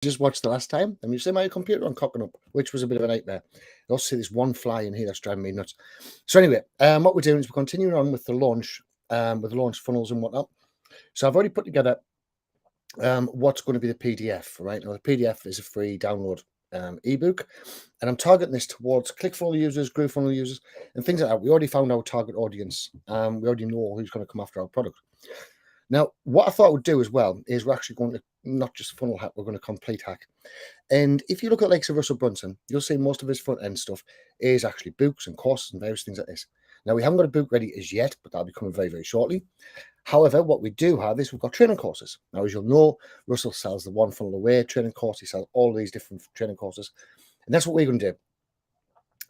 just watched the last time, and you see my computer on cocking up, which was a bit of a nightmare. I also see this one fly in here that's driving me nuts. So anyway, what we're doing is we're continuing on with the launch funnels and whatnot. So I've already put together what's going to be the PDF, right? Now the PDF is a free download ebook, and I'm targeting this towards ClickFunnels users, GrooveFunnels users, and things like that. We already found our target audience. We already know who's going to come after our product. Now, what I thought we'd do as well is we're actually going to not just funnel hack, we're going to complete hack. And if you look at like Russell Brunson, you'll see most of his front end stuff is actually books and courses and various things like this. Now, we haven't got a book ready as yet, but that'll be coming very, very shortly. However, what we do have is we've got training courses. Now, as you'll know, Russell sells the One Funnel Away training course. He sells all these different training courses. And that's what we're going to do.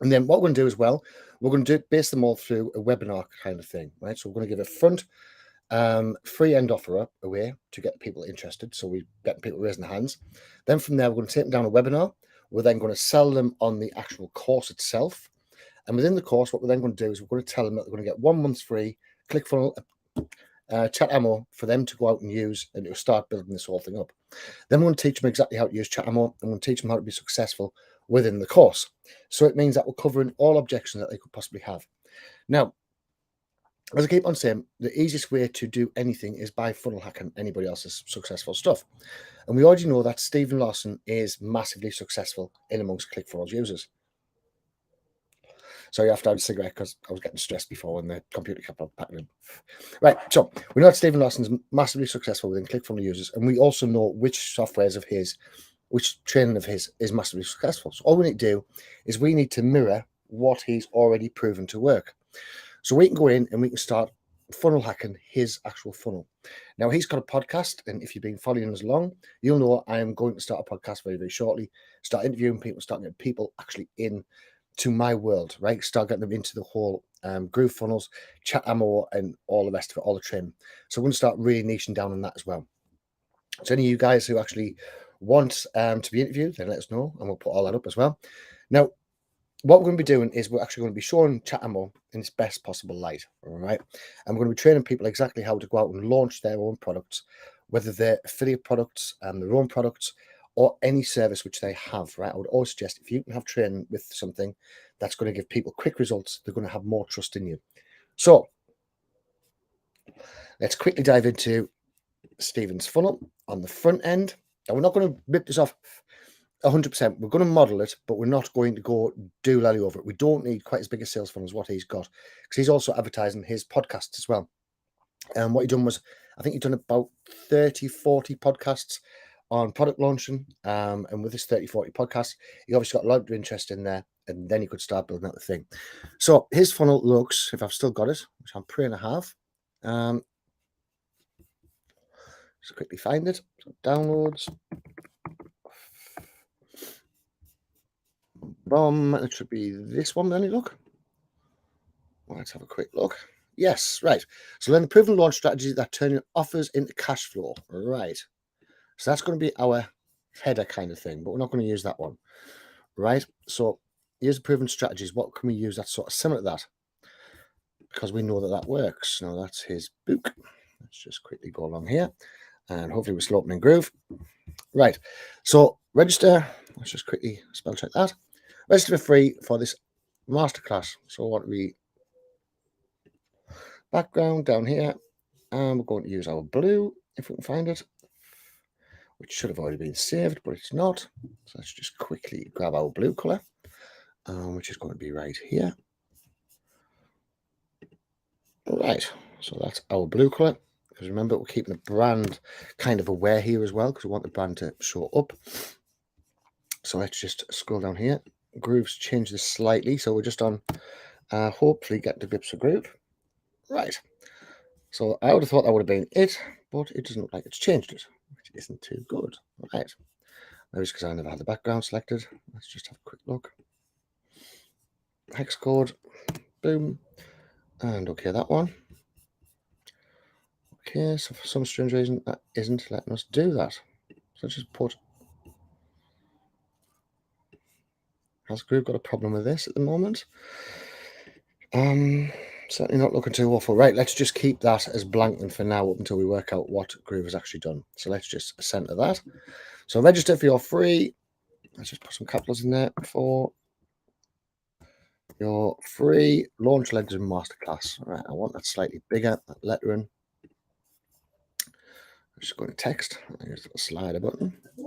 And then what we're going to do as well, we're going to base them all through a webinar kind of thing, right? So we're going to give a front free end offer away to get people interested. So we get people raising their hands. Then from there, we're going to take them down a webinar. We're then going to sell them on the actual course itself. And within the course, what we're then going to do is we're going to tell them that they're going to get 1 month's free ClickFunnels chat ammo for them to go out and use and to start building this whole thing up. Then we're going to teach them exactly how to use chat ammo, and we're going to teach them how to be successful within the course. So it means that we're covering all objections that they could possibly have. Now, as I keep on saying, the easiest way to do anything is by funnel hacking anybody else's successful stuff. And we already know that Stephen Lawson is massively successful in amongst ClickFunnels users. Sorry, I have to have a cigarette because I was getting stressed before when the computer kept on packing in. Right, so we know that Stephen Lawson's massively successful within ClickFunnels users, and we also know which softwares of his, which training of his is massively successful. So all we need to do is we need to mirror what he's already proven to work. So we can go in and we can start funnel hacking his actual funnel. Now, he's got a podcast, and if you've been following us along, you'll know I am going to start a podcast very, very shortly, start interviewing people, start getting people actually in to my world, right? Start getting them into the whole GrooveFunnels, chat ammo, and all the rest of it, all the trim. So we're going to start really niching down on that as well. So any of you guys who actually want to be interviewed, then let us know, and we'll put all that up as well. Now, what we're going to be doing is we're actually going to be showing chat ammo in its best possible light, all right? And we're going to be training people exactly how to go out and launch their own products, whether they're affiliate products, their own products, or any service which they have, right? I would always suggest if you can have training with something that's going to give people quick results, they're going to have more trust in you. So let's quickly dive into Stephen's funnel on the front end. And we're not going to rip this off 100%. We're going to model it, but we're not going to go doolally over it. We don't need quite as big a sales funnel as what he's got, because he's also advertising his podcasts as well. And what he done was, I think he'd done about 30, 40 podcasts on product launching. And with his 30, 40 podcasts, he obviously got a lot of interest in there, and then he could start building out the thing. So his funnel looks, if I've still got it, which I'm praying I have, just quickly find it. So downloads. It should be this one, then. Look. Let's have a quick look. Yes, right. So then the proven launch strategy that turn offers into cash flow. Right. So that's going to be our header kind of thing, but we're not going to use that one. Right. So here's the proven strategies. What can we use that's sort of similar to that? Because we know that that works. Now that's his book. Let's just quickly go along here, and hopefully we're still opening Groove. Right. So register. Let's just quickly spell check that. Register for free for this masterclass. So what we background down here, and we're going to use our blue if we can find it, which should have already been saved, but it's not. So let's just quickly grab our blue color, which is going to be right here. All right, so that's our blue color. Because remember, we're keeping the brand kind of aware here as well, because we want the brand to show up. So let's just scroll down here. Groove's changed this slightly, so we're just on hopefully get to grips with Groove. Right. So I would have thought that would have been it, but it doesn't look like it's changed it, which isn't too good. Right. Maybe it's because I never had the background selected. Let's just have a quick look. Hex code. Boom. And okay, that one. Okay, so for some strange reason, that isn't letting us do that. So let's just put... Has Groove got a problem with this at the moment? Certainly not looking too awful. Right, let's just keep that as blank and for now up until we work out what Groove has actually done. So let's just center that. So register for your free. Let's just put some capitals in there for your free Launch Legends Masterclass. All right, I want that slightly bigger, that lettering. I'm just going to text. Here's the slider button. Do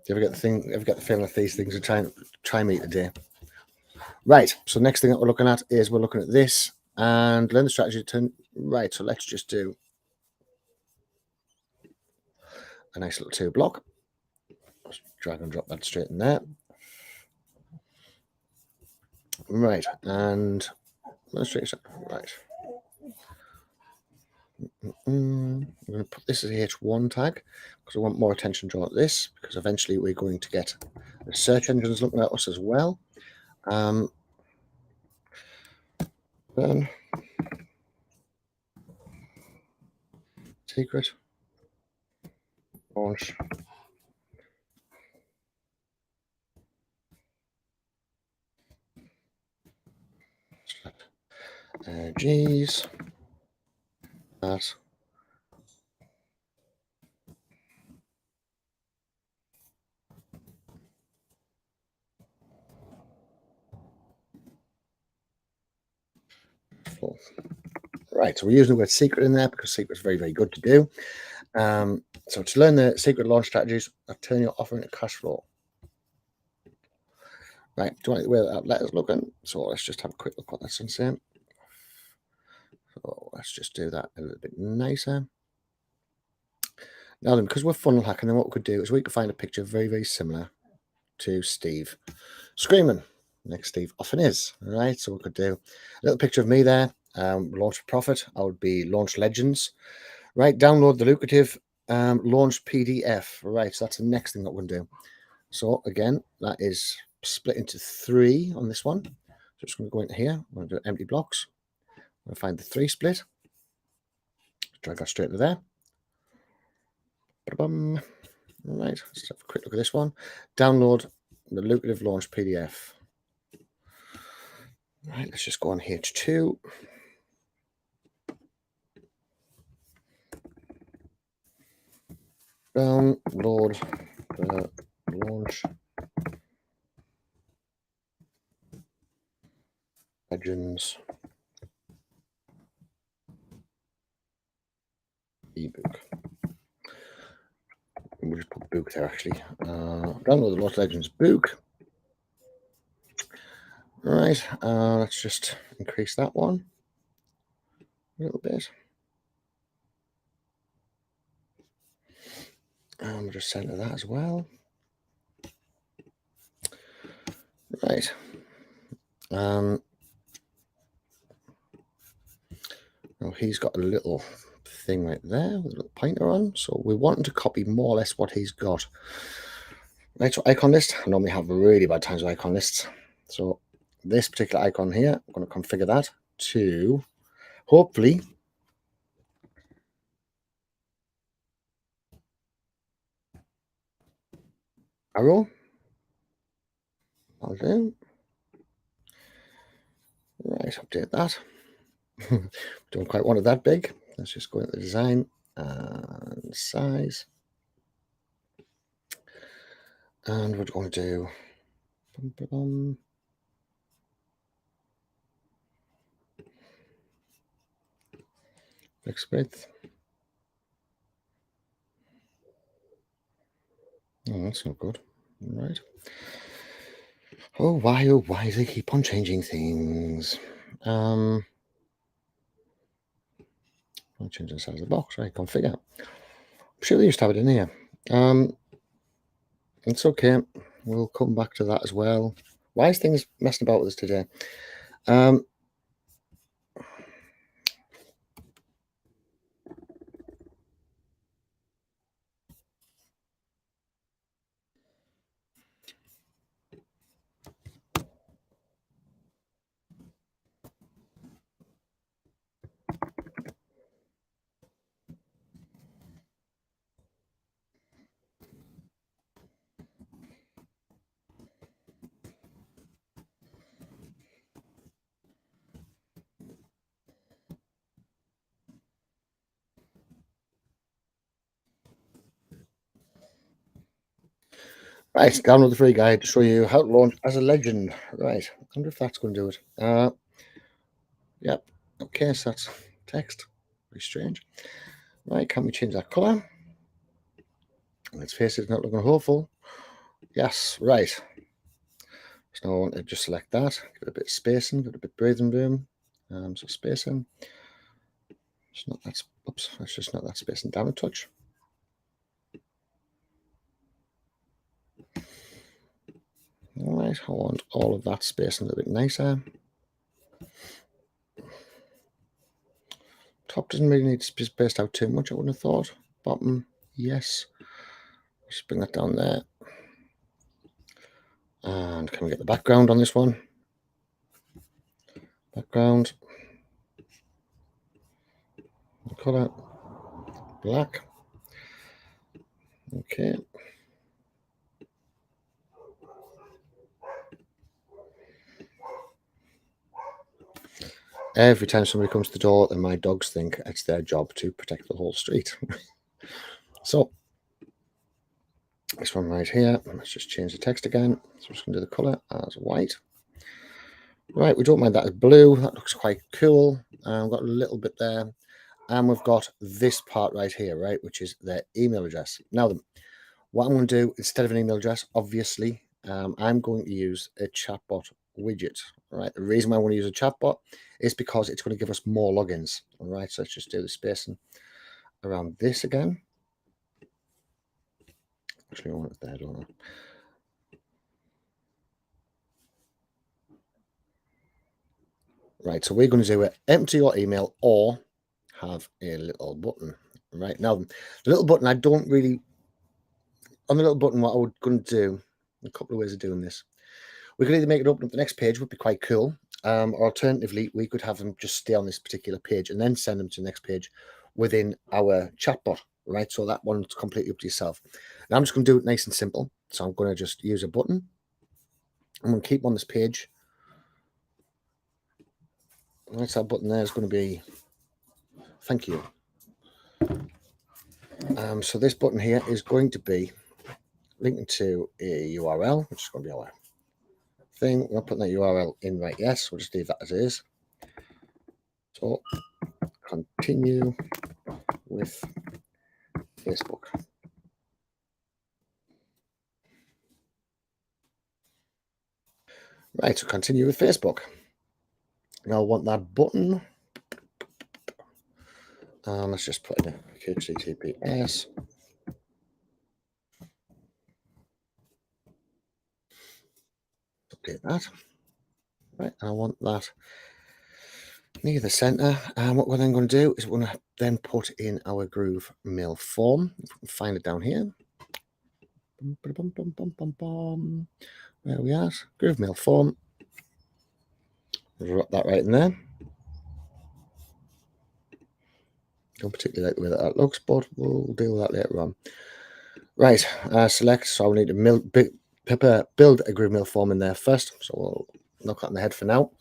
you ever get the thing? Ever get the feeling that these things are trying me today? Right. So next thing that we're looking at is we're looking at this and learn the strategy to turn. Right. So let's just do a nice little 2 block. Just drag and drop that straight in there. Right. And let's try this. Right. I'm going to put this as a H1 tag because I want more attention drawn at this, because eventually we're going to get the search engines looking at us as well. Then secret launch G's at floor. Right, so we're using the word secret in there because secret is very, very good to do. So to learn the secret launch strategies, turn your offer into cash flow. Right, do you like the way that letter's looking? So let's just have a quick look what that's saying. So let's just do that a little bit nicer. Now then, because we're funnel hacking, then what we could do is we could find a picture very, very similar to Steve screaming, like Steve often is. All right, so we could do a little picture of me there. Launch for profit. I would be Launch Legends. Right, download the lucrative Launch PDF. Right, so that's the next thing that we're going to do. So again, that is split into 3 on this one. So I'm just going to go into here. I'm going to do empty blocks. I'm going to find the 3 split. Drag that straight to there. Ba-bum. Right, let's have a quick look at this one. Download the lucrative Launch PDF. Right, let's just go on H2. Download the Launch Legends ebook. We'll just put book there actually. Download the Launch Legends book. Right, let's just increase that one a little bit. We'll just center that as well. Right. Now he's got a little thing right there with a little pointer on. So we want to copy more or less what he's got. Right, so icon list. I normally have really bad times with icon lists. So this particular icon here, I'm going to configure that to hopefully arrow. I'll do. Right, update that. Don't quite want it that big. Let's just go into the design and size. And we're going to do fixed width. Oh, that's not good. Right. Oh, why do they keep on changing things? I'll change the size of the box, right? Configure. I'm sure they used to have it in here. It's okay. We'll come back to that as well. Why is things messing about with us today? Right, download the free guide to show you how to launch as a legend. Right, I wonder if that's going to do it. Yep. Okay, so that's text. Very strange. Right, can we change that colour? Let's face it, it's not looking hopeful. Yes, right. So now I want to just select that, give it a bit of spacing, give it a bit of breathing room. So spacing. It's not that. Oops, that's just not that spacing down a touch. All right, I want all of that spacing a little bit nicer. Top doesn't really need to be spaced out too much, I wouldn't have thought. Bottom, yes. Just bring that down there. And can we get the background on this one? Background. Colour. Black. Okay. Every time somebody comes to the door, and my dogs think it's their job to protect the whole street. So, this one right here, let's just change the text again. So we're just going to do the colour as white. Right, we don't mind that as blue. That looks quite cool. We've got a little bit there. And we've got this part right here, right, which is their email address. Now, what I'm going to do, instead of an email address, obviously, I'm going to use a chatbot widget. All right, the reason why I want to use a chatbot is because it's going to give us more logins. All right, so let's just do the spacing around this again. Actually, I want it there, don't I? Right, so we're going to do it empty your email or have a little button. Right now, the little button, I don't really, on the little button, what I was going to do, a couple of ways of doing this. We could either make it open up the next page, would be quite cool. Or alternatively, we could have them just stay on this particular page and then send them to the next page within our chatbot, right? So that one's completely up to yourself. Now I'm just going to do it nice and simple. So I'm going to just use a button. I'm going to keep on this page. Right, so that button there is going to be thank you. So this button here is going to be linking to a URL, which is going to be our thing. We're not putting that URL in right yet, so we'll just leave that as is. So continue with Facebook. Right, so continue with Facebook. Now I want that button. Let's just put in a HTTPS. Update that. Right, and I want that near the center. And what we're then going to do is we're going to then put in our Groove Mail form. If we can find it down here. Where are we at? Groove Mail form. Drop that right in there. Don't particularly like the way that looks, but we'll deal with that later on. Right, select. So we need to build a Groove Mail form in there first. So we'll knock that on the head for now.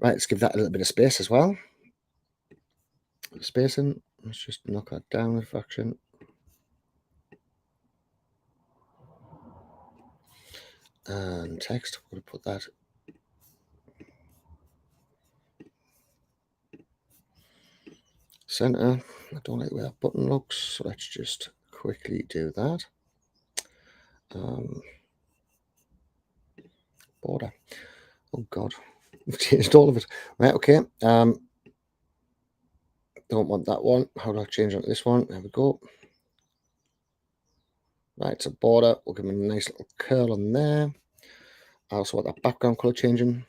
Right, let's give that a little bit of space as well. Spacing. Let's just knock that down a fraction. And text. We're going to put that center. I don't like the way that button looks, so let's just quickly do that. Border. Oh God, we've changed all of it. Right, okay. Don't want that one. How do I change it to this one? There we go. Right, it's a border. We'll give them a nice little curl on there. I also want that background color changing.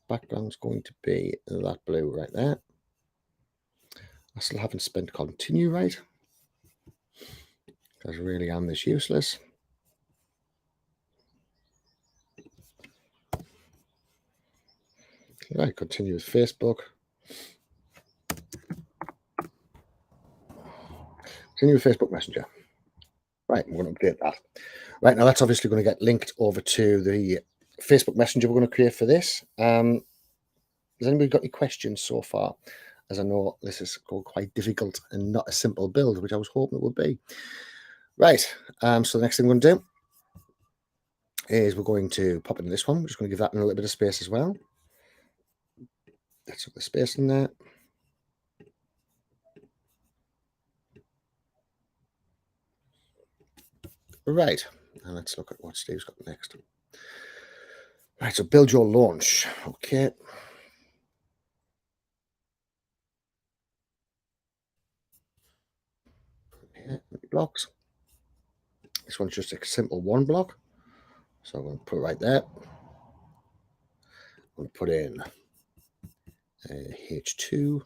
Background's going to be that blue right there. I still haven't spent continue right, because really I'm this useless. Right, continue with Facebook. Continue with Facebook Messenger. Right, we're going to update that. Right, now that's obviously going to get linked over to the Facebook Messenger we're going to create for this. Has anybody got any questions so far? As I know this is quite difficult and not a simple build, which I was hoping it would be. Right, so the next thing we're going to do is we're going to pop into this one. We're just going to give that a little bit of space as well. Let's put the space in there. Right, and let's look at what Steve's got next. Right, so build your launch. Okay. Here, blocks. This one's just a simple one block. So I'm going to put it right there. I'm going to put in H2.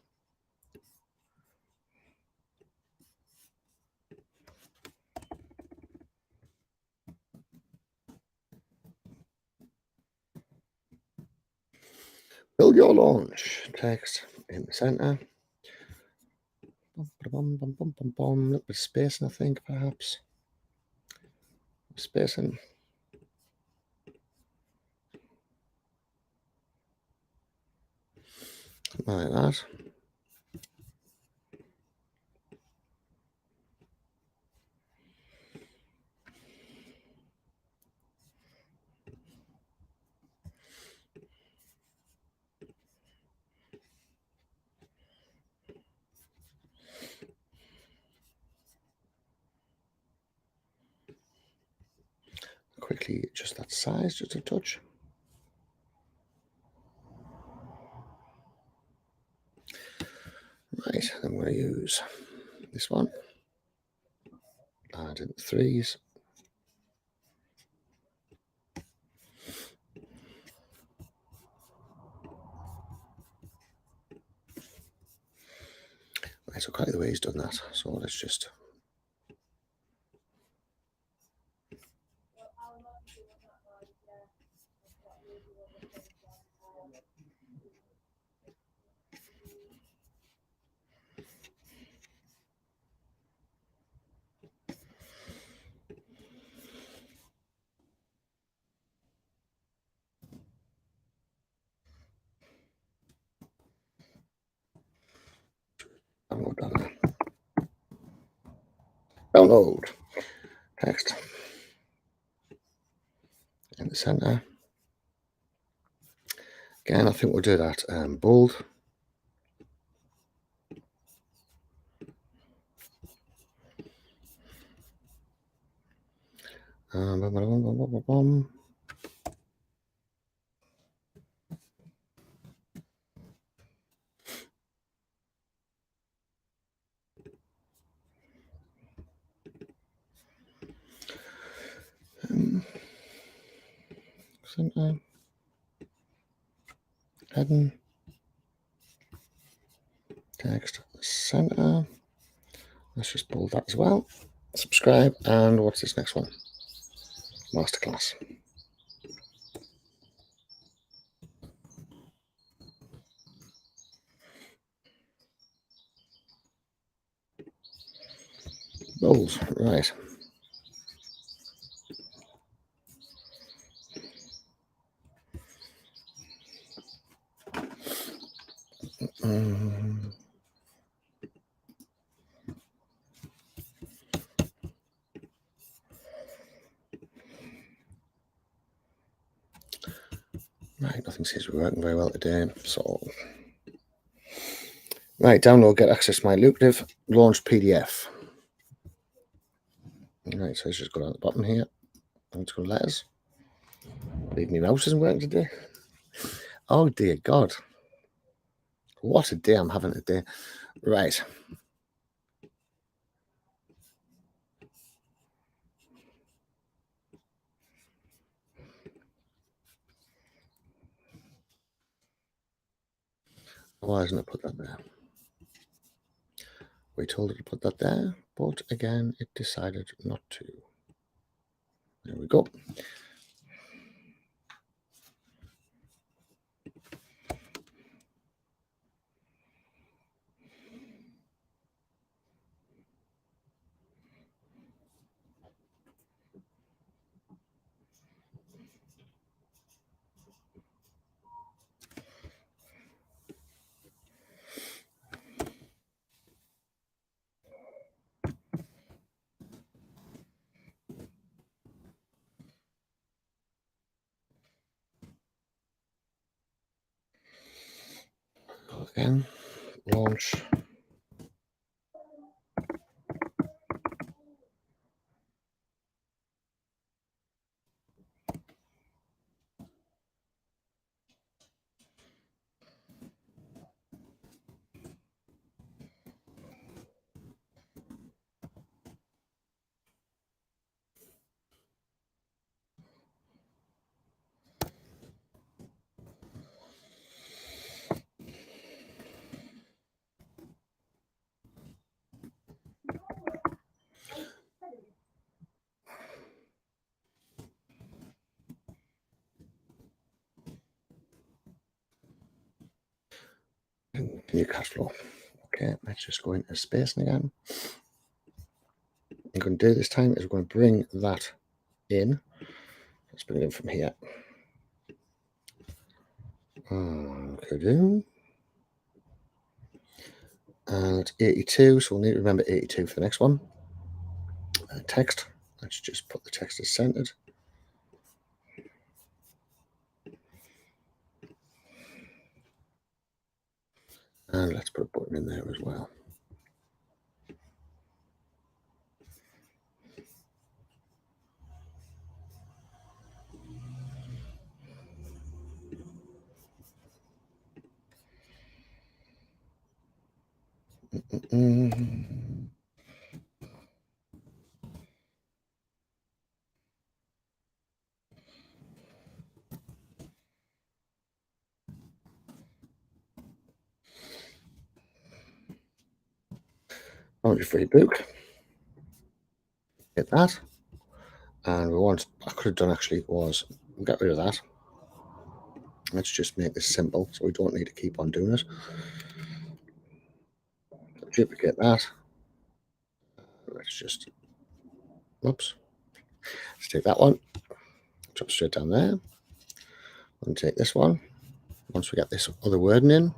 Build your launch. Text in the center. Look with spacing, I think, perhaps. Spacing. Like that. Quickly adjust that size just a touch. Right, I'm going to use this one. Add in the threes. Right, so quite the way he's done that. So let's just download that. Download text in the center. Again, I think we'll do that bold. Center. Heading. Text center. Let's just bold that as well. Subscribe, and what's this next one? Masterclass. Bold, right. Right, nothing seems to be working very well today. So, right, download, get access to my lucrative launch PDF. Right, so let's just go down the bottom here. Let's go letters. Believe me, mouse isn't working today. Oh dear God. What a day I'm having today. Right. Why hasn't it put that there? We told it to put that there, but again, it decided not to. There we go. again. Launch. New cash flow. Okay, let's just go into spacing again. What I'm going to do this time is we're going to bring that in. Let's bring it in from here. Okay, and it's 82, so we'll need to remember 82 for the next one. Text. Let's just put the text as centered. And let's put a button in there as well. Launch free book. Get that. And we want, I could have done actually was get rid of that. Let's just make this simple so we don't need to keep on doing it. Duplicate that. Let's just, whoops. Let's take that one. Drop straight down there. And take this one. Once we get this other wording in.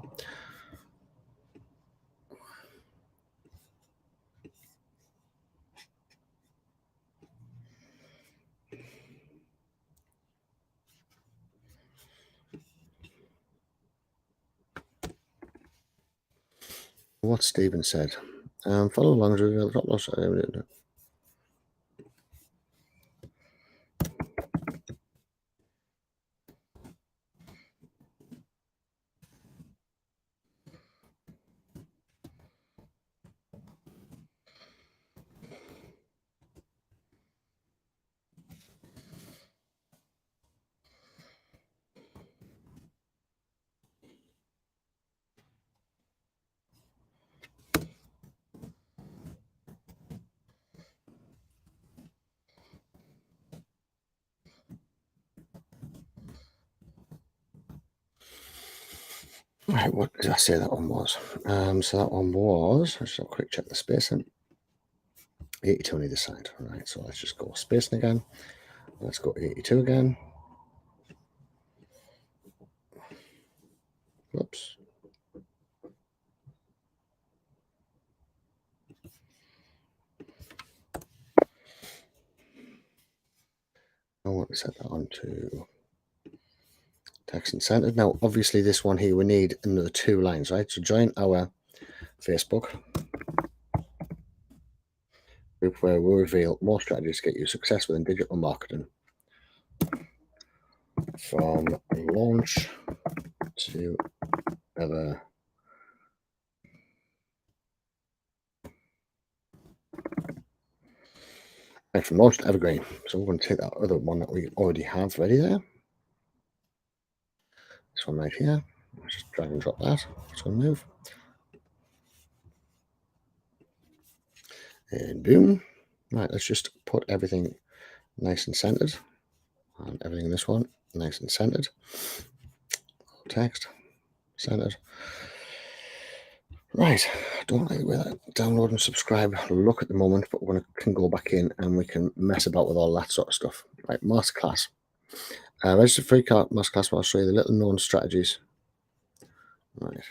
What Stephen said. Follow along to the top loss. Right, what did I say that one was? So that one was, let's just quick check the spacing. 82 on either side. Right, so let's just go spacing again. Let's go 82 again. Whoops. I want to set that on to text and centered. Now, obviously, this one here, we need another 2 lines, right? So join our Facebook group where we'll reveal more strategies to get you success within digital marketing. From launch to ever. Right, from launch to evergreen. So we're going to take that other one that we already have ready there. This one right here. Let's just drag and drop that. It's going to move. And boom. Right, let's just put everything nice and centered. And everything in this one nice and centered. Text, centered. Right, I don't like the way that download and subscribe look at the moment, but we can go back in and we can mess about with all that sort of stuff. Right, masterclass. Register free masterclass where I'll show you the little known strategies. Right.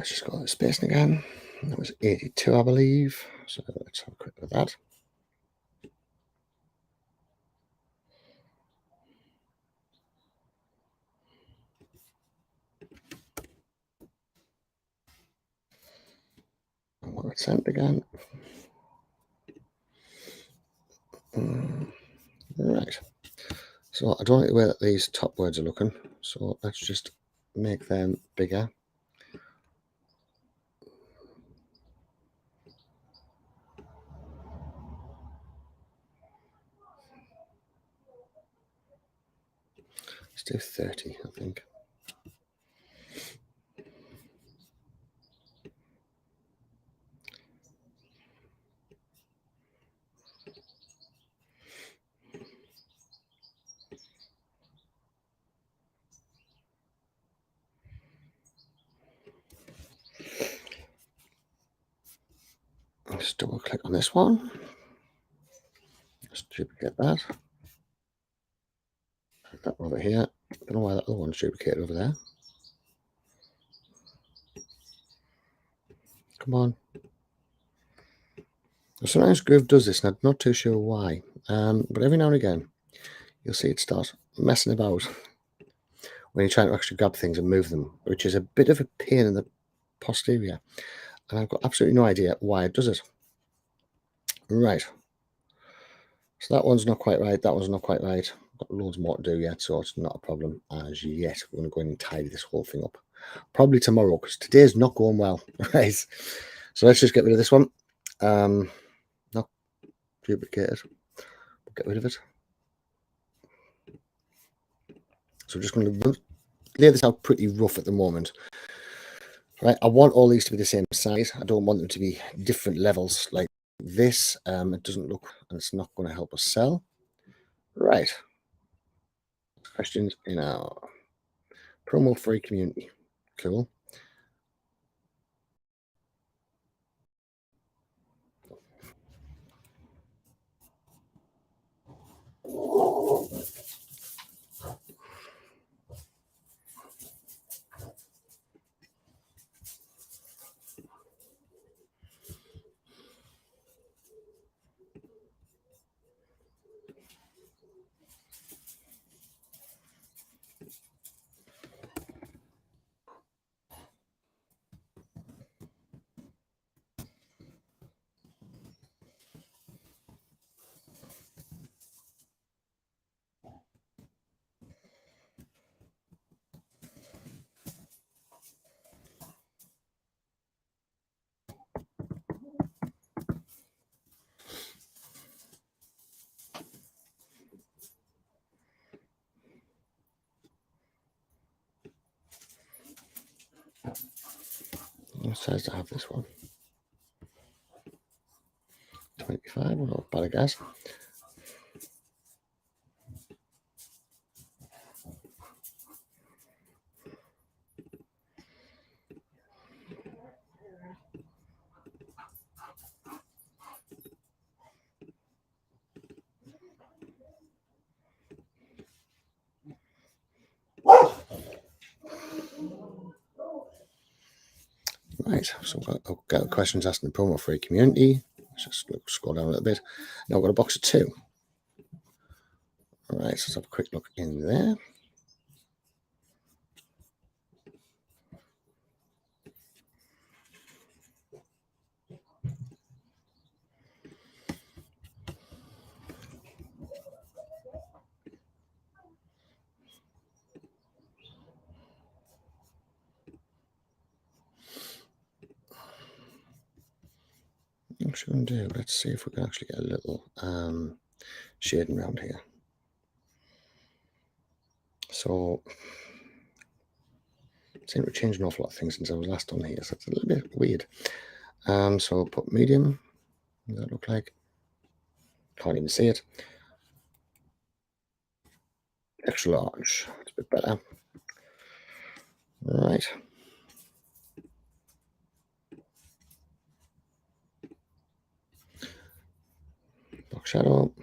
Let's just go to the spacing again. That was 82, I believe. So let's have a quick look at that. And 1% again. Right. So I don't like the way that these top words are looking. So let's just make them bigger. Let's do 30, I think. Just double click on this one. Just duplicate that. Put that over here. I don't know why that other one's duplicated over there. Come on. Sometimes Groove does this, and I'm not too sure why. But every now and again, you'll see it start messing about when you're trying to actually grab things and move them, which is a bit of a pain in the posterior. And I've got absolutely no idea why it does it. Right. So that one's not quite right. That one's not quite right. I've got loads more to do yet, so it's not a problem as yet. We're going to go in and tidy this whole thing up. Probably tomorrow, because today's not going well. Right. So let's just get rid of this one. Not duplicated. We'll get rid of it. So I'm just going to lay this out pretty rough at the moment. Right, I want all these to be the same size. I don't want them to be different levels like this. It doesn't look, and it's not going to help us sell. Right. Questions in our promo free community. Cool. What size to have this one? 25, not bad, I guess. Right, so I've got questions asked in the promo free community. Let's just scroll down a little bit. Now I've got a box of 2. All right, so let's have a quick look in there. What should we do? Let's see if we can actually get a little shading around here. So, I seem to have changed an awful lot of things since I was last on here, so it's a little bit weird. So I'll put medium. What does that look like? Can't even see it. Extra large. It's a bit better. All right. Box shadow.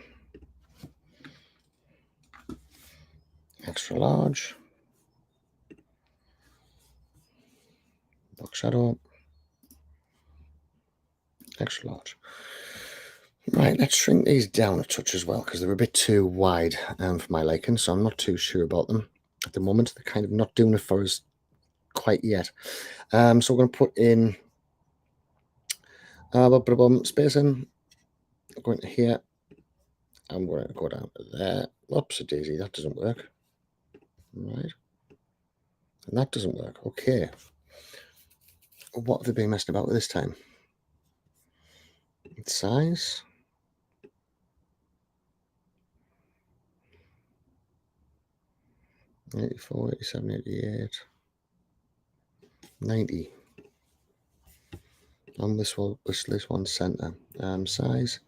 Extra large. Box shadow. Extra large. Right, let's shrink these down a touch as well, because they're a bit too wide for my liking, so I'm not too sure about them at the moment. They're kind of not doing it for us quite yet. So we're going to put in spacing. Going to here. I'm going to go down to there. Oops, a daisy, that doesn't work. Right. And that doesn't work. Okay. What have they been messing about with this time? Size. 84, 87, 88, 90. And this one's center. Size.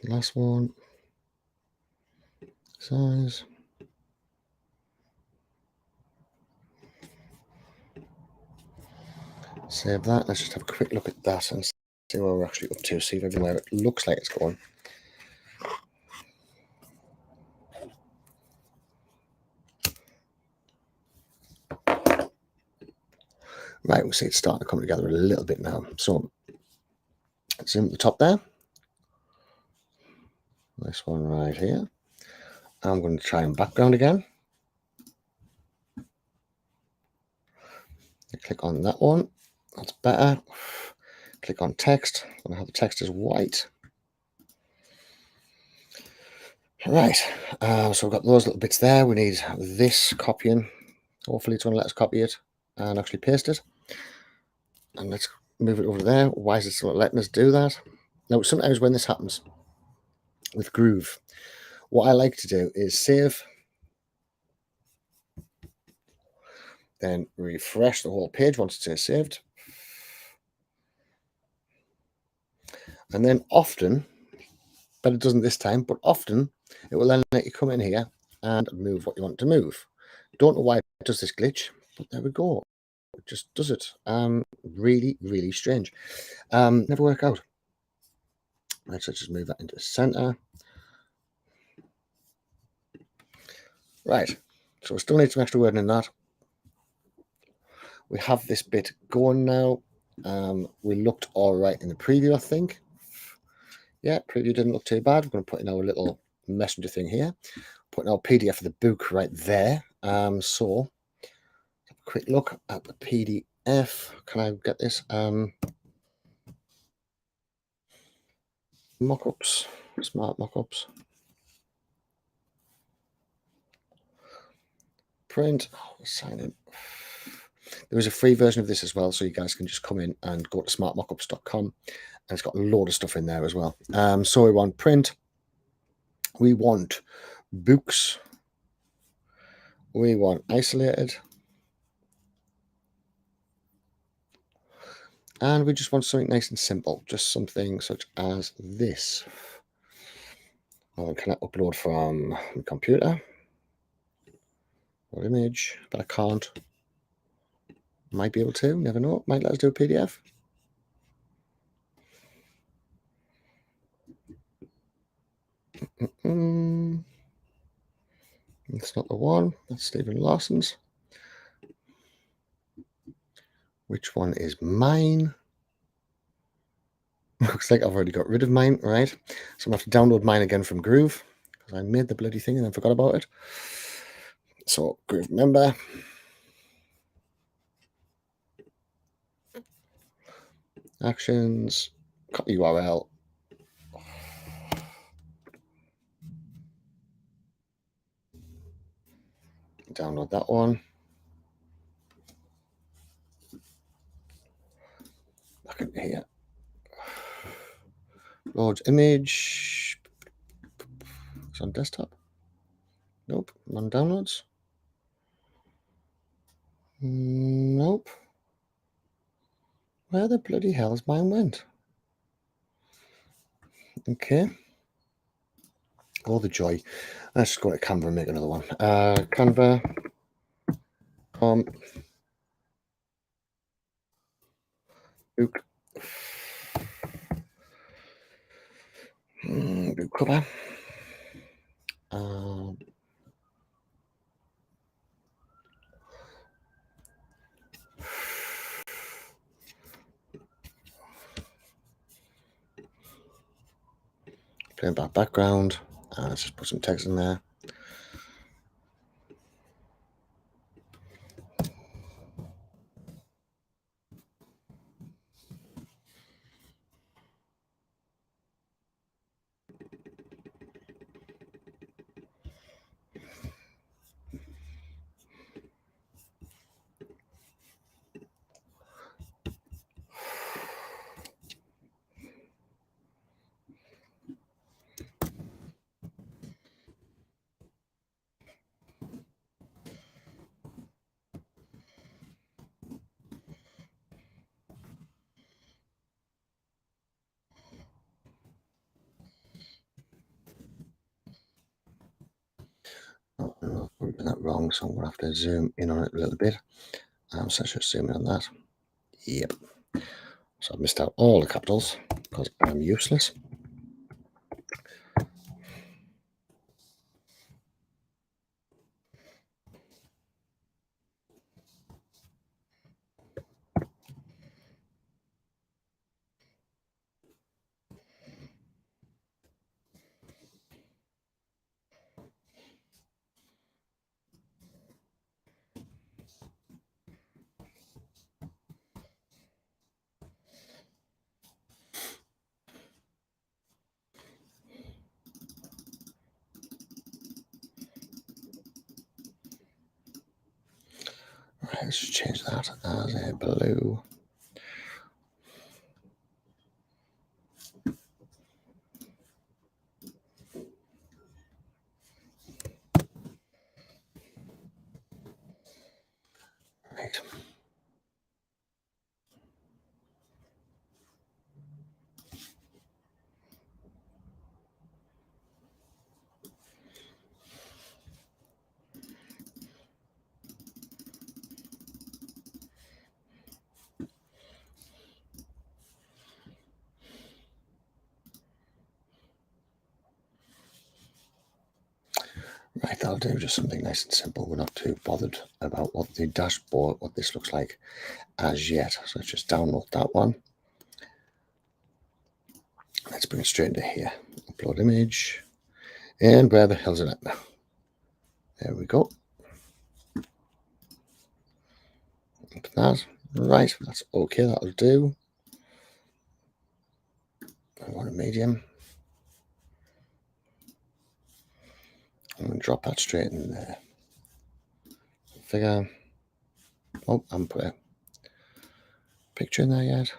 Last one. Size. Save that. Let's just have a quick look at that and see where we're actually up to. See if everywhere it looks like it's going. Right, we'll see it's starting to come together a little bit now. So, zoom at the top there. This one right here. I'm going to try and background again. Click on that one. That's better. Click on text. I'm going to have the text as white. Right, so we've got those little bits there. We need this copying. Hopefully it's going to let us copy it and actually paste it. And let's move it over there. Why is it still letting us do that? Now, sometimes when this happens with Groove, what I like to do is save, then refresh the whole page once it says saved. And then often, but it doesn't this time, but often it will then let you come in here and move what you want to move. Don't know why it does this glitch, but there we go. It just does it. Really, really strange. Never work out. Let's just move that into the center. Right. So we still need some extra wording in that. We have this bit going now. We looked all right in the preview, I think. Yeah, preview didn't look too bad. We're going to put in our little messenger thing here. Putting our PDF of the book right there. So, have a quick look at the PDF. Can I get this? Mockups, smart mockups. Print. Oh, sign in. There is a free version of this as well, so you guys can just come in and go to smartmockups.com, and it's got a load of stuff in there as well. So we want print, we want books, we want isolated, and we just want something nice and simple, just something such as this. Can I upload from my computer or image? But I can't. Might be able to, never know. Might let us do a PDF. That's not the one. That's Stephen Larson's. Which one is mine? Looks like I've already got rid of mine, right? So I'm going to have to download mine again from Groove, because I made the bloody thing and then forgot about it. So Groove member. Actions. Copy URL. Download that one. Back in here. Load image. It's on desktop. Nope. On downloads. Nope. Where the bloody hell has mine went? Okay. Oh, the joy. Let's just go to Canva and make another one. Canva. Book. Book cover. Plain black background. Let's just put some text in there. Oh, no, I'm doing that wrong, so I'm going to have to zoom in on it a little bit. So let's just zoom in on that. Yep. So I've missed out all the capitals because I'm useless. Right, let's just change that as a blue. Right. Right, that'll do. Just something nice and simple. We're not too bothered about what the dashboard, what this looks like as yet. So let's just download that one. Let's bring it straight into here. Upload image. And where the hell's it at now? There we go. Look at that. Right, that's okay. That'll do. I want a medium. I'm going to drop that straight in there. Figure. Oh, I haven't put a picture in there yet.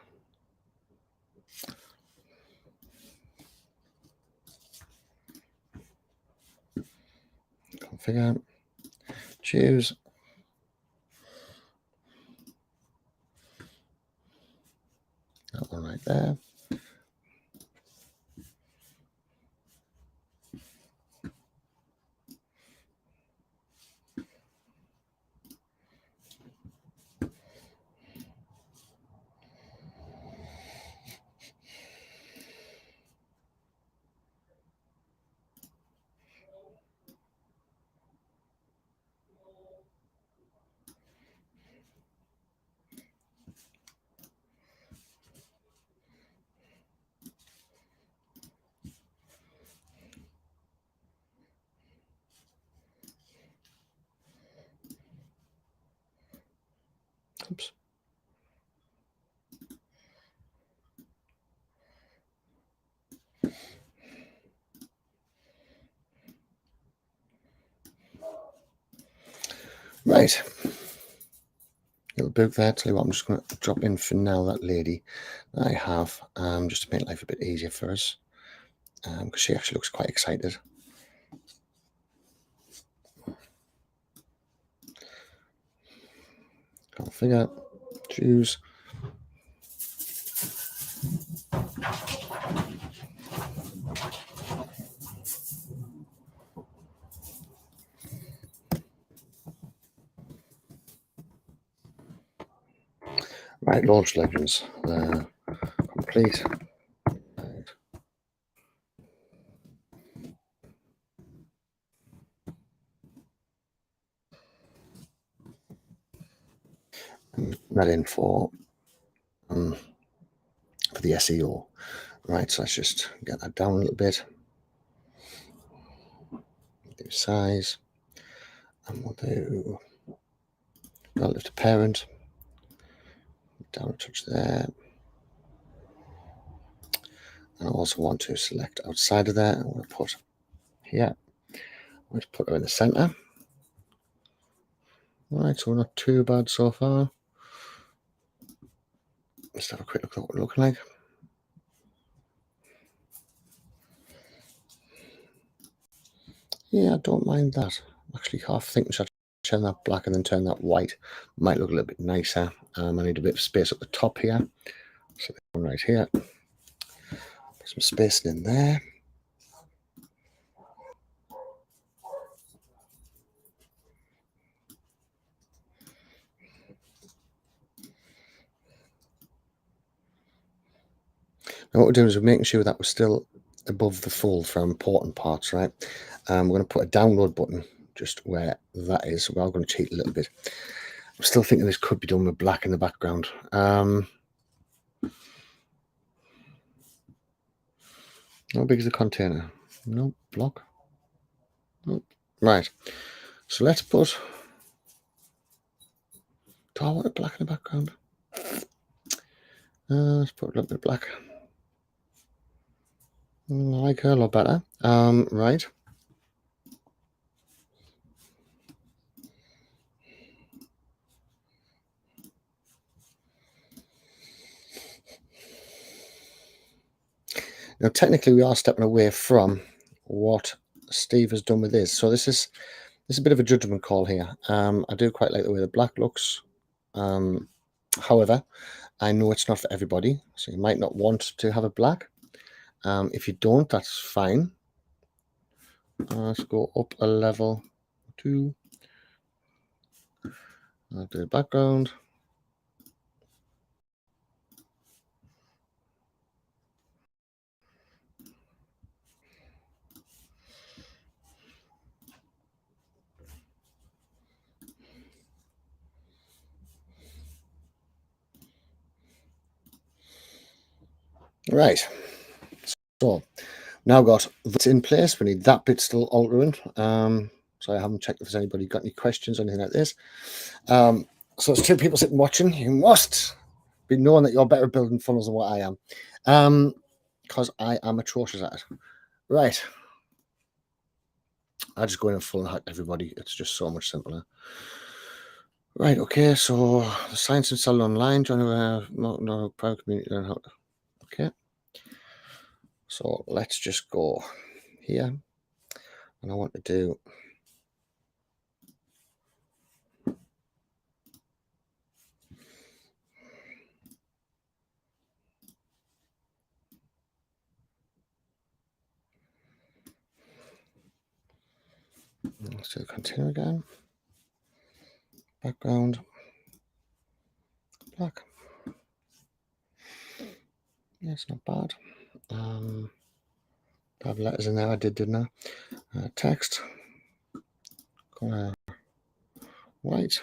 Configure. Choose. That one right there. Oops. Right. Little book there. Tell you what, I'm just going to drop in for now that lady that I have, just to make life a bit easier for us, because she actually looks quite excited. Configure. Choose. Right, launch legends. Complete. That in for the SEO. Right, so let's just get that down a little bit. Do size, and we'll do relative to parent. Down a touch there. And I also want to select outside of there. I'm going to put here. Let's put her in the center. Right, so we're not too bad so far. Let's have a quick look at what we're looking like. Yeah, I don't mind that. Actually, half thinking should turn that black and then turn that white. Might look a little bit nicer. I need a bit of space at the top here. So one right here. Put some spacing in there. Now what we're doing is we're making sure that we're still above the fold for important parts, right? We're going to put a download button just where that is. We are going to cheat a little bit. I'm still thinking this could be done with black in the background. How big is the container? No, block. Nope. Right. So let's put. Do I want it black in the background? Let's put a little bit of black. I like her a lot better. Right. Now, technically, we are stepping away from what Steve has done with this. So this is a bit of a judgment call here. I do quite like the way the black looks. However, I know it's not for everybody, so you might not want to have a black. If you don't, that's fine. Let's go up a level 2. I'll do the background. Right. So now got that in place. We need that bit still altering. So I haven't checked if there's anybody got any questions or anything like this. So there's 2 people sitting watching. You must be knowing that you're better at building funnels than what I am. Because I am atrocious at it. Right. I just go in and full and hack everybody. It's just so much simpler. Right, okay, so the science and selling online, join no private community learn how to. Okay. So let's just go here. And I want to do let's do the container again. Background black. Yeah, it's not bad. I have letters in there. I did, didn't I? Text. Color white.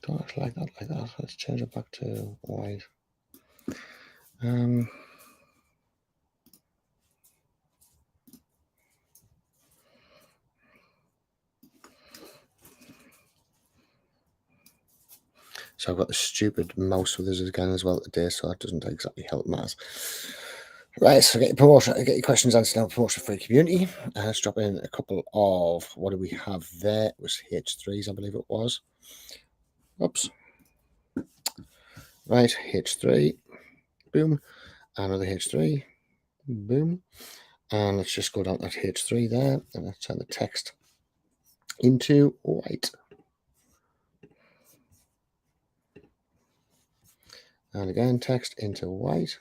Don't actually like that. Let's change it back to white. So I've got the stupid mouse with us again as well today, so that doesn't exactly help matters. Right, so get your promotion, get your questions answered now. Promotion free community. Let's drop in a couple of what do we have there? It was H3s, I believe it was. Oops. Right, H3. Boom. Another H3. Boom. And let's just go down that H3 there, and let's turn the text into white. And again, text into white.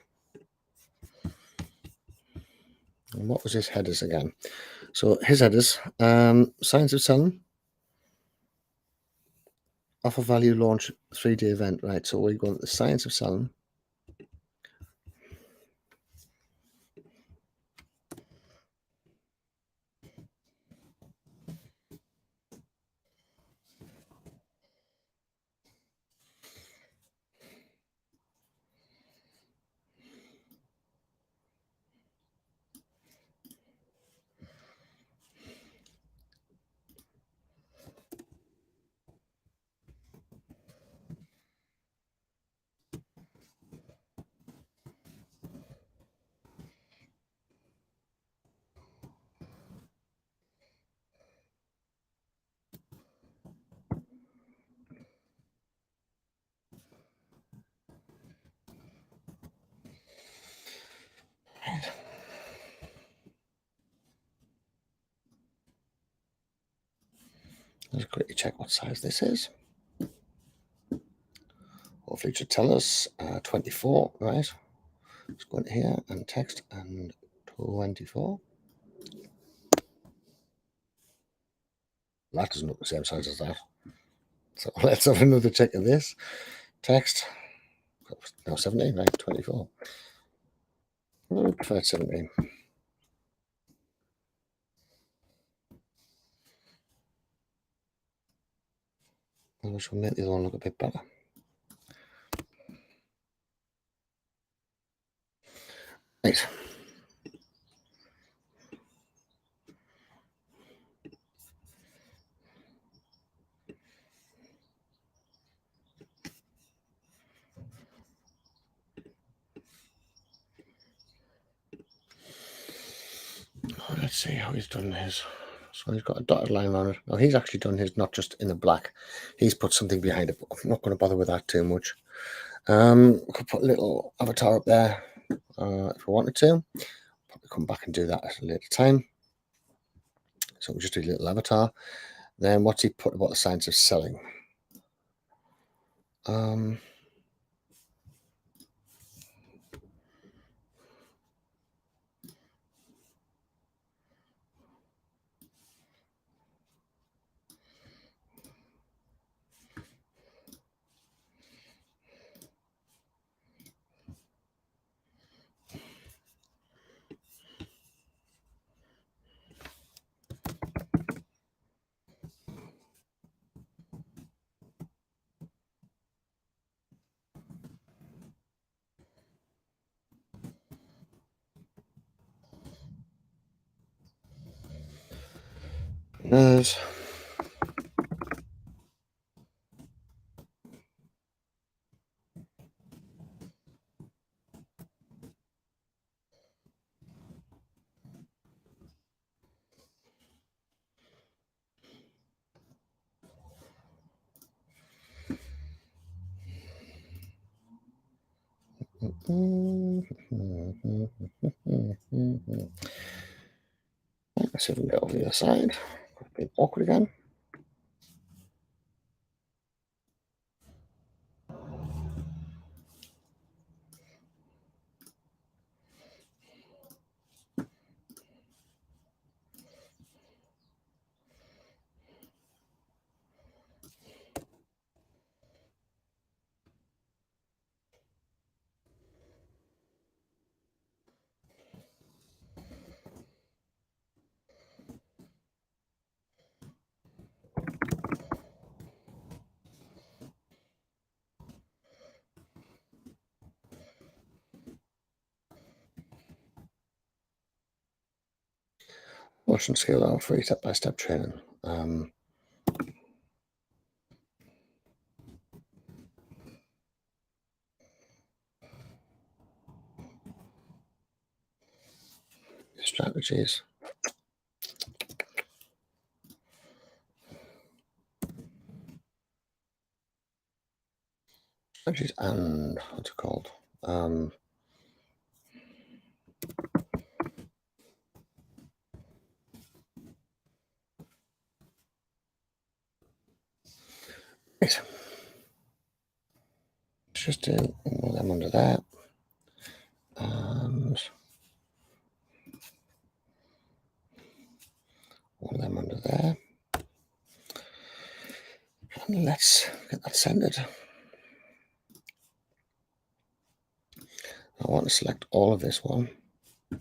And what was his headers again? So his headers, signs of selling, offer value launch 3-day event, right? So we're going to the science of selling. Let's quickly check what size this is. Hopefully it should tell us 24, right? Let's go into here and text and 24. That doesn't look the same size as that. So let's have another check of this. Text, no, 17, right? 24. I prefer 17. Which will make the other one look a bit better. Right. Let's see how he's done his. So he's got a dotted line on it. Now he's actually done his not just in the black. He's put something behind it, but I'm not going to bother with that too much. We could put a little avatar up there if we wanted to. Probably come back and do that at a later time. So we'll just do a little avatar. Then what's he put about the science of selling? There's let's see if we can get over the other side. A bit awkward again. Watch and scale out free step-by-step training. Strategies. Strategies and what's it called? Right. Let's just do one of them under there. And one of them under there. And let's get that centered. I want to select all of this one. And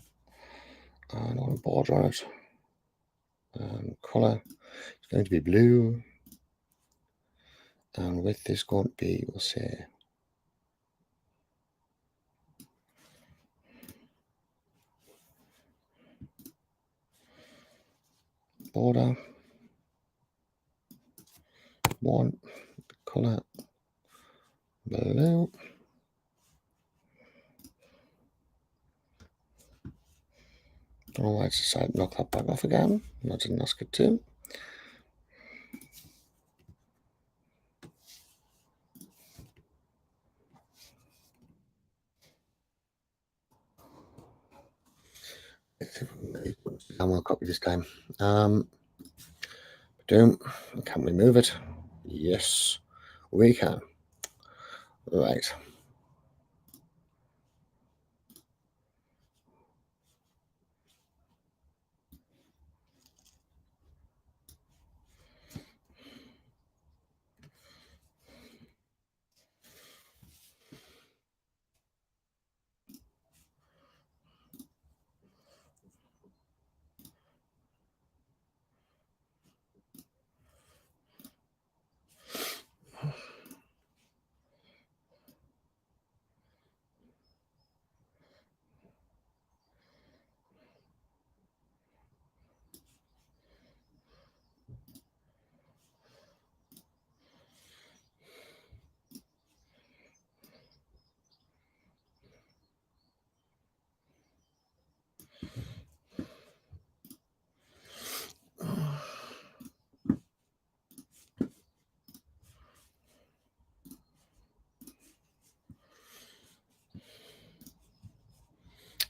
I want to border on it. And colour is going to be blue. And width is going to be, we'll say, border 1, colour blue. Don't know why it's decided to knock that back off again. I didn't ask it to. I will copy this time. Can we move it? Yes, we can. Right.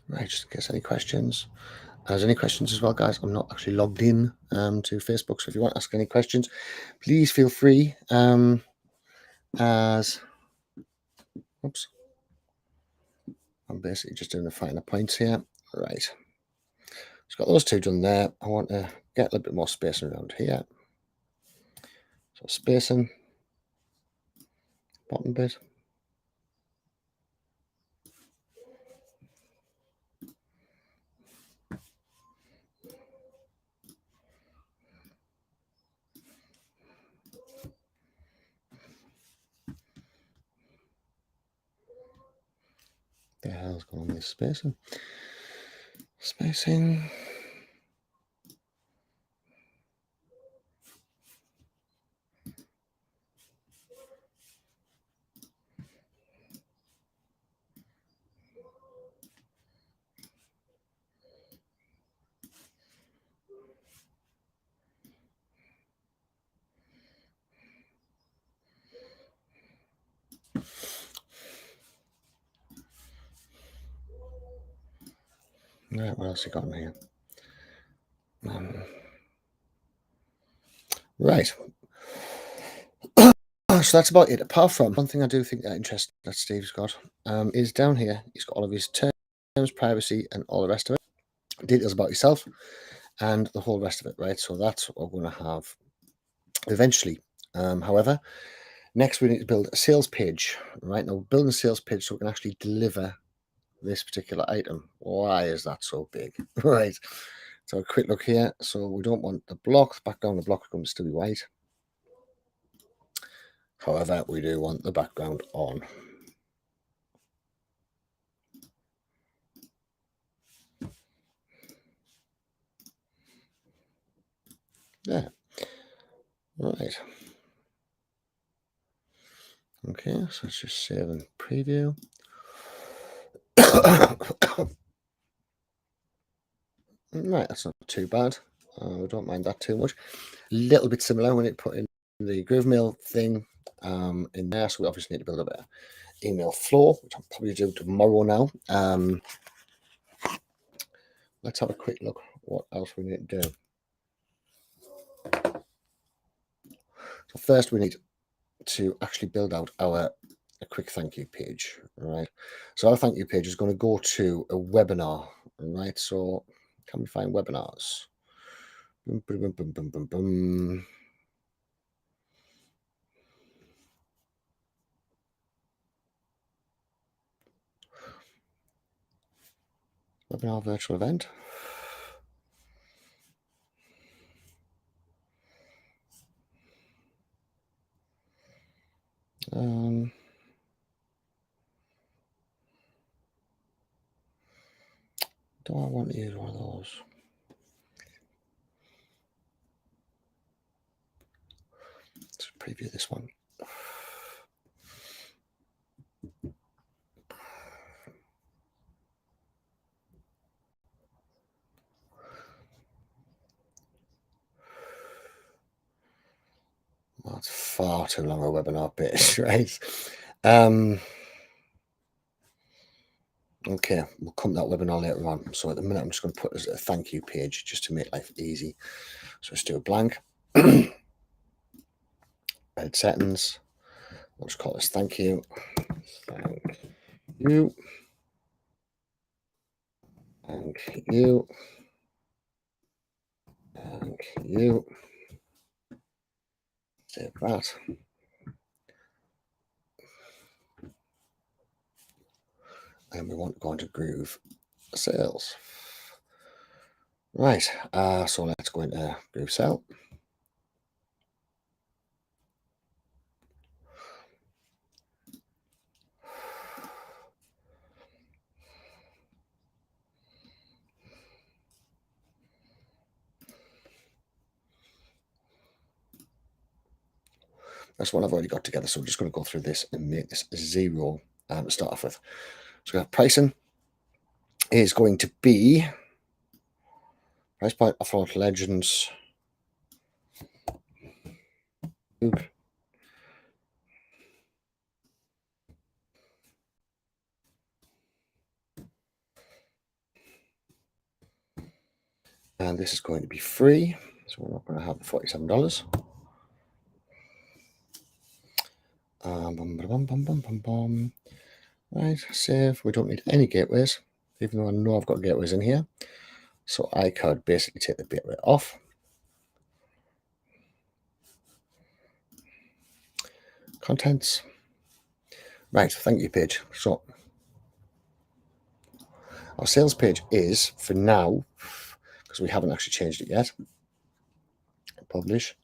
Right, just in case any questions. As any questions as well, guys, I'm not actually logged in to Facebook, so if you want to ask any questions, please feel free. As oops, I'm basically just doing the finer points here. Right, just got those two done there. I want to get a little bit more spacing around here. So spacing, bottom bit. The hell's going on with spacing? Spacing. Right, what else you got in here? Right. So that's about it. Apart from one thing I do think that interesting that Steve's got is down here. He's got all of his terms, privacy, and all the rest of it. Details about yourself and the whole rest of it, right? So that's what we're going to have eventually. However, next we need to build a sales page, right? Now, building a sales page so we can actually deliver this particular item. Why is that so big? Right. So a quick look here. So we don't want the block, the background of the block is going to still be white. However, we do want the background on. Yeah. Right. Okay, so let's just save and preview. Right, that's not too bad. We don't mind that too much. A little bit similar when it put in the GrooveMail thing in there. So we obviously need to build a email flow, which I'll probably do tomorrow now. Let's have a quick look what else we need to do. So first we need to actually build out a quick thank you page, right? So our thank you page is going to go to a webinar, right? So can we find webinars? Boom, boom, boom, boom, boom, boom, boom. Webinar virtual event. Do I want to use one of those? Let's preview this one. That's far too long a webinar page, right? Okay, we'll come to that webinar later on. So at the minute, I'm just going to put as a thank you page just to make life easy. So let's do a blank. Edit settings. We'll just call this thank you. Thank you. Thank you. Thank you. Save that. And we want to go into Groove Sales. Right, so let's go into Groove Sell. That's one I've already got together, so we're just going to go through this and make this 0 to start off with. So we have pricing is going to be price point of Legends. And this is going to be free, so we're not going to have $47. Right, save. We don't need any gateways, even though I know I've got gateways in here. So I could basically take the gateway off. Contents. Right, thank you page. So our sales page is, for now, because we haven't actually changed it yet, publish.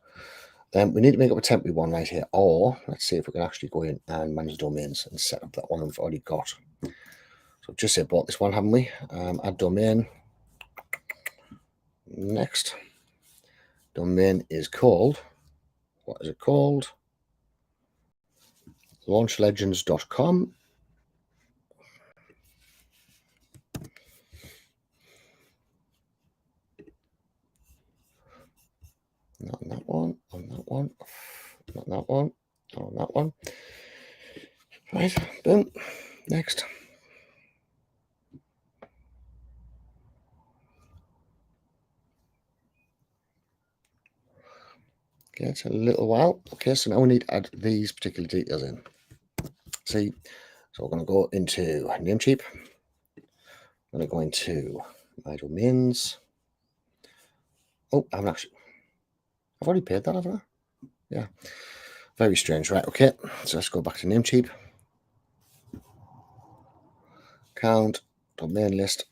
We need to make up a temporary one right here, or let's see if we can actually go in and manage domains and set up that one we've already got. So just say bought this one, haven't we? Add domain. Next. Domain is called, what is it called? Launchlegends.com. Not on that one, on that one, not that one, not on that one. Right, boom. Next. Okay, it's a little while. Okay, so now we need to add these particular details in. See, so we're going to go into Namecheap. I'm going to go into my domains. Oh, I've already paid that, haven't I? Yeah. Very strange. Right, okay. So let's go back to Namecheap. Account, domain list.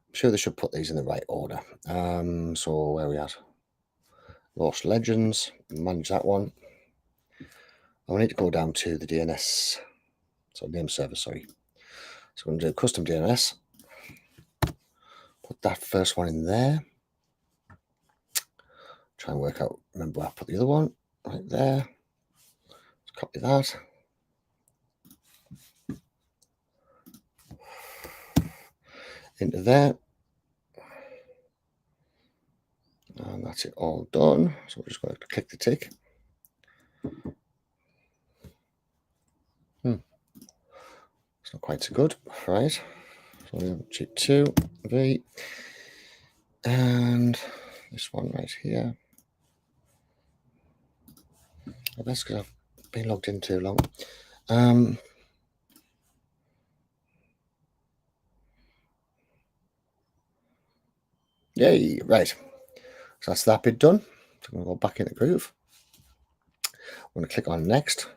I'm sure they should put these in the right order. So where are we at? Lost Legends, manage that one. I need to go down to the DNS, so name server, sorry. So I'm going to do custom DNS. Put that first one in there. Try and work out, remember where I put the other one, right there. Let's copy that. Into there. And that's it all done. So we're just going to click the tick. It's not quite so good, right? So we have cheat 2, V, and this one right here. So that's because I've been logged in too long. Yay, right. So that's that bit done. So I'm going to go back into Groove. I'm going to click on Next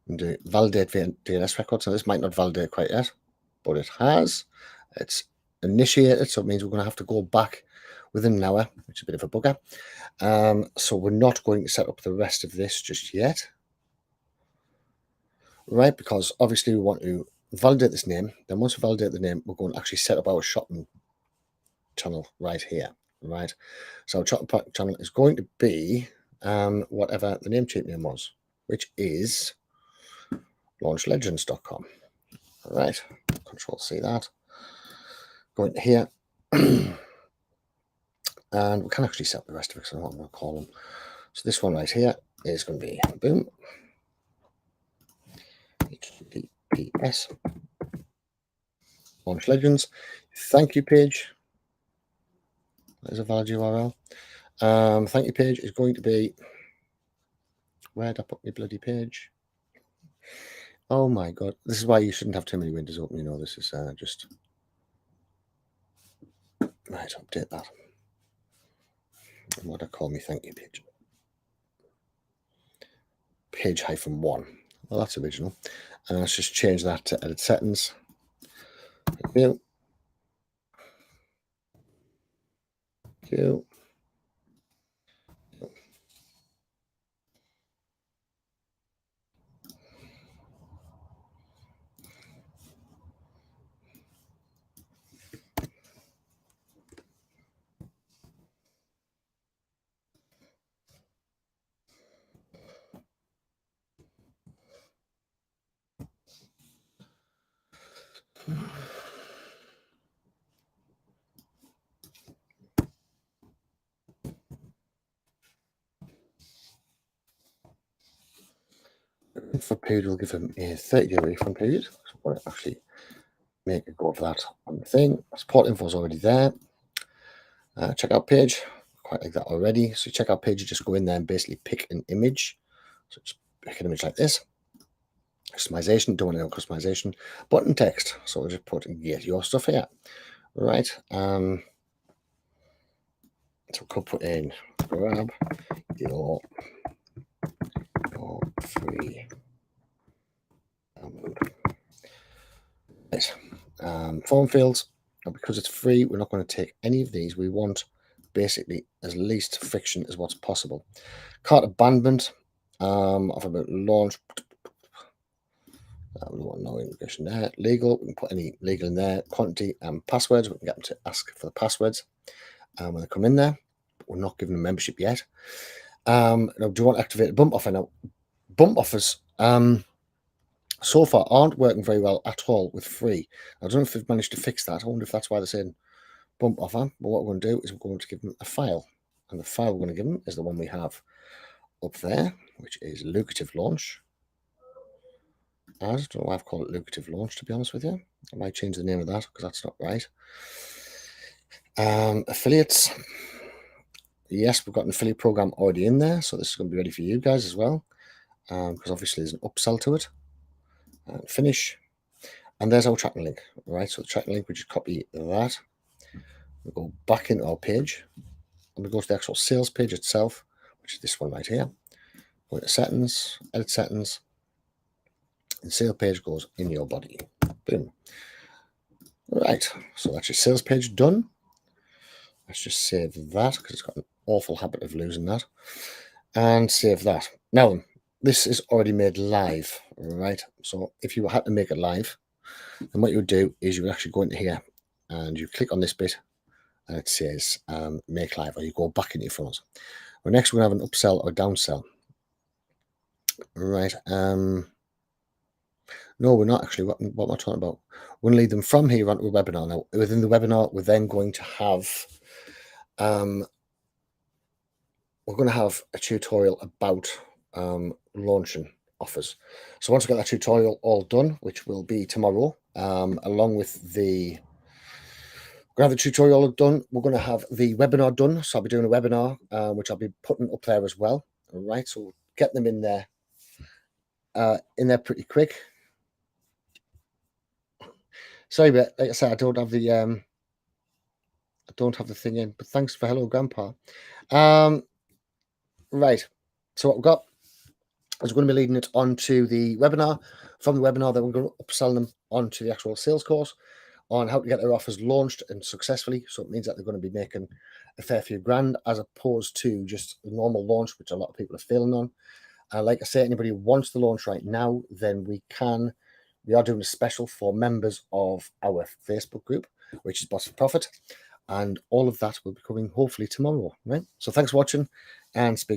and do Validate DNS records. Now, this might not validate quite yet, but it has. It's initiated, so it means we're going to have to go back within an hour, which is a bit of a bugger. So we're not going to set up the rest of this just yet, right? Because obviously we want to validate this name. Then once we validate the name, we're going to actually set up our shopping channel right here, right? So our shopping channel is going to be whatever the Namecheap name was, which is launchlegends.com. All right, Control C that. Go into here. And we can actually set up the rest of it because I know what I'm going to call them. So this one right here is going to be boom. HTTPS Launch Legends. Thank you page. There's a valid URL. Thank you page is going to be, where'd I put my bloody page? Oh my god. This is why you shouldn't have too many windows open. You know, this is just right. Update that. And what I call me thank you page. Page -1. Well, that's original. And let's just change that to edit settings. Thank you. Thank you. For period, we'll give them a 30-day refund period. So we'll actually make a go of that on the thing. Support info is already there. Checkout page, quite like that already. So checkout page, you just go in there and basically pick an image. So just pick an image like this. Customization, don't want to know customization. Button text, so we'll just put get your stuff here. Right. So we could put in grab your free download. Right. Form fields, and because it's free, we're not going to take any of these. We want basically as least friction as what's possible. Cart abandonment of about launch. We want no immigration there. Legal, we can put any legal in there. Quantity and passwords, we can get them to ask for the passwords when they come in there. But we're not giving them membership yet. Now, do you want to activate a bump offer? Now, bump offers so far aren't working very well at all with free. I don't know if they've managed to fix that. I wonder if that's why they're saying bump offer. But what we're going to do is we're going to give them a file. And the file we're going to give them is the one we have up there, which is lucrative launch. I don't know why I've called it lucrative launch, to be honest with you. I might change the name of that because that's not right. Affiliates. Yes, we've got an affiliate program already in there, so this is going to be ready for you guys as well, because obviously there's an upsell to it. Finish. And there's our tracking link, right? So the tracking link, we just copy that. We go back into our page, and we go to the actual sales page itself, which is this one right here. Go into settings, edit settings, and sales page goes in your body. Boom. Right, so that's your sales page done. Let's just save that because it's got an awful habit of losing that. And save that. Now, this is already made live, right? So if you had to make it live, then what you would do is you would actually go into here and you click on this bit and it says make live, or you go back into your funnels. Well, next we're going to have an upsell or downsell. Right. No, we're not actually. What am I talking about? We're going to lead them from here onto a webinar. Now, within the webinar, we're then going to have a tutorial about launching offers. So once we get that tutorial all done, which will be tomorrow, along with the we're going to have the tutorial done. We're going to have the webinar done. So I'll be doing a webinar, which I'll be putting up there as well. All right. So get them in there pretty quick. Sorry, but like I said, I don't have the thing in. But thanks for hello, Grandpa. Right. So what we've got is going to be leading it onto the webinar. From the webinar, then we're going to upsell them onto the actual sales course on how to get their offers launched and successfully. So it means that they're going to be making a fair few grand as opposed to just a normal launch, which a lot of people are failing on. Like I say, anybody who wants to launch right now, then we are doing a special for members of our Facebook group, which is Boss for Profit. And all of that will be coming hopefully tomorrow, right? So thanks for watching and speak